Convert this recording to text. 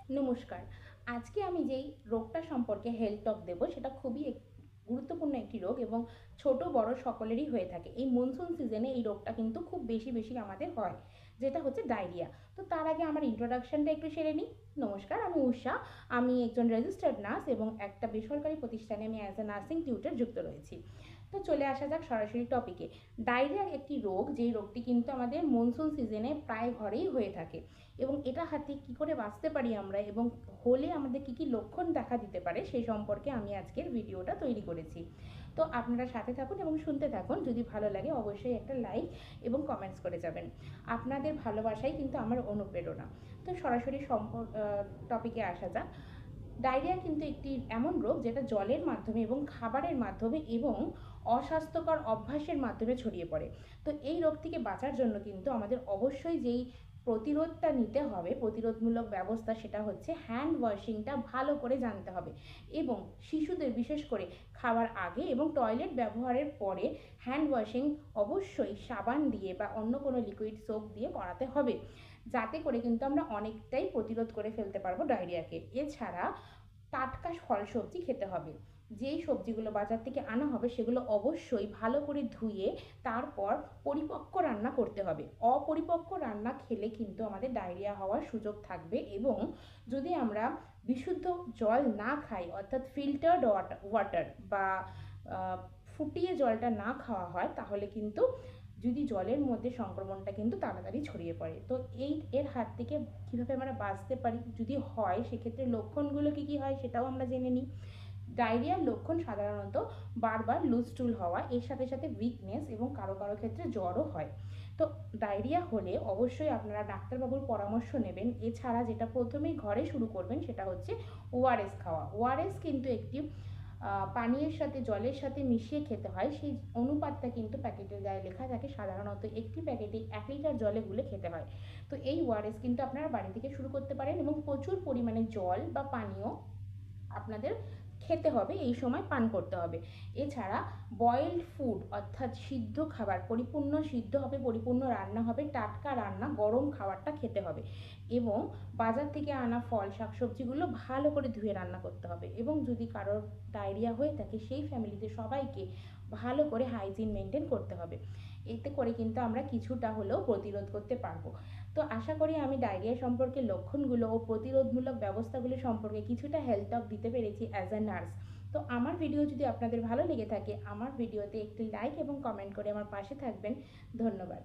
নমস্কার। আজকে আমি যেই রোগটা সম্পর্কে হেলথ টক দেব সেটা খুবই গুরুত্বপূর্ণ একটি রোগ এবং ছোট বড় সকলেরই হয়ে থাকে। এই মনসুন সিজনে এই রোগটা কিন্তু খুব বেশি আমাদের হয়, যেটা হচ্ছে ডায়রিয়া। তো তার আগে আমার ইন্ট্রোডাকশনটা একটু সেরে নিই। নমস্কার, আমি উষা। আমি একজন রেজিস্টার্ড নার্স এবং একটা বেসরকারি প্রতিষ্ঠানে আমি অ্যাজ এ নার্সিং টিউটর যুক্ত রয়েছি। তো চলে আসা যাক সরাসরি টপিকে। ডায়রিয়া একটি রোগ, যেই রোগটি কিন্তু আমাদের মনসুন সিজনে প্রায় ঘরেই হয়ে থাকে এবং এটা হাতে কি করে বাঁচতে পারি আমরা এবং হলে আমাদের কি কি লক্ষণ দেখা দিতে পারে সেই সম্পর্কে আমি আজকের ভিডিওটা তৈরি করেছি। তো আপনারা সাথে থাকুন এবং শুনতে থাকুন। যদি ভালো লাগে অবশ্যই একটা লাইক এবং কমেন্টস করে যাবেন। আপনাদের ভালোবাসাই কিন্তু আমার অনুপ্রেরণা। তো সরাসরি টপিকে আসা যাক। ডায়রিয়া কিন্তু একটি এমন রোগ যেটা জলের মাধ্যমে এবং খাবারের মাধ্যমে এবং অস্বাস্থ্যকর অভ্যাসের মাধ্যমে ছড়িয়ে পড়ে। তো এই রোগ থেকে বাঁচার জন্য কিন্তু আমাদের অবশ্যই যেই প্রতিরোধটা নিতে হবে, প্রতিরোধমূলক ব্যবস্থা, সেটা হচ্ছে হ্যান্ড ওয়াশিংটা ভালো করে জানতে হবে এবং শিশুদের বিশেষ করে খাওয়ার আগে এবং টয়লেট ব্যবহারের পরে হ্যান্ড ওয়াশিং অবশ্যই সাবান দিয়ে বা অন্য কোনো লিকুইড সোপ দিয়ে করাতে হবে, যাতে করে কিন্তু আমরা অনেকটাই প্রতিরোধ করে ফেলতে পারবো ডায়রিয়াকে। এছাড়া টাটকা ফল সবজি খেতে হবে। যেই সবজিগুলো বাজার থেকে আনা হবে সেগুলো অবশ্যই ভালো করে ধুয়ে তারপর পরিপক্ক রান্না করতে হবে। অপরিপক্ক রান্না খেলে কিন্তু আমাদের ডায়রিয়া হওয়ার সুযোগ থাকবে এবং যদি আমরা বিশুদ্ধ জল না খাই, অর্থাৎ ফিল্টার্ড ওয়াটার বা ফুটিয়ে জলটা না খাওয়া হয়, তাহলে কিন্তু যদি জলের মধ্যে সংক্রমণটা কিন্তু তাড়াতাড়ি ছড়িয়ে পড়ে। তো এর হাত থেকে কীভাবে আমরা বাঁচতে পারি, যদি হয় সেক্ষেত্রে লক্ষণগুলো কী কী হয় সেটাও আমরা জেনে নিই। ডায়রিয়ার লক্ষণ সাধারণত বারবার লুজ স্টুল হওয়া, এর সাথে সাথে উইকনেস এবং কারো কারো ক্ষেত্রে জ্বরও হয়। তো ডায়রিয়া হলে অবশ্যই আপনারা ডাক্তারবাবুর পরামর্শ নেবেন। এছাড়া যেটা প্রথমেই ঘরে শুরু করবেন সেটা হচ্ছে ওআরএস খাওয়া। ওআরএস কিন্তু একটি পানীয়ের সাথে জলের সাথে মিশিয়ে খেতে হয়। সেই অনুপাতটা কিন্তু প্যাকেটের গায়ে লেখা থাকে। সাধারণত একটি প্যাকেটে 1 লিটার জলে গুলে খেতে হয়। তো এই ওআরএস কিন্তু আপনারা বাড়ি থেকে শুরু করতে পারেন এবং প্রচুর পরিমাণে জল বা পানীয় আপনাদের খেতে হবে, এই সময় পান করতে হবে। এছাড়া বয়েলড ফুড অর্থাৎ সিদ্ধ খাবার পরিপূর্ণ সিদ্ধ হবে, পরিপূর্ণ রান্না হবে, টাটকা রান্না গরম খাবারটা খেতে হবে এবং বাজার থেকে আনা ফল শাকসবজিগুলো ভালো করে ধুয়ে রান্না করতে হবে এবং যদি কারোর ডায়রিয়া হয়ে থাকে সেই ফ্যামিলিতে সবাইকে ভালো করে হাইজিন মেনটেন করতে হবে। এতে করে কিন্তু আমরা কিছুটা হলেও প্রতিরোধ করতে পারবো। তো আশা করি আমি ডায়রিয়া সম্পর্কে লক্ষণগুলো ও প্রতিরোধমূলক ব্যবস্থাগুলো সম্পর্কে কিছুটা হেলথ টক দিতে পেরেছি অ্যাজ এ নার্স। তো আমার ভিডিও যদি আপনাদের ভালো লেগে থাকে, আমার ভিডিওতে একটি লাইক এবং কমেন্ট করে আমার পাশে থাকবেন। ধন্যবাদ।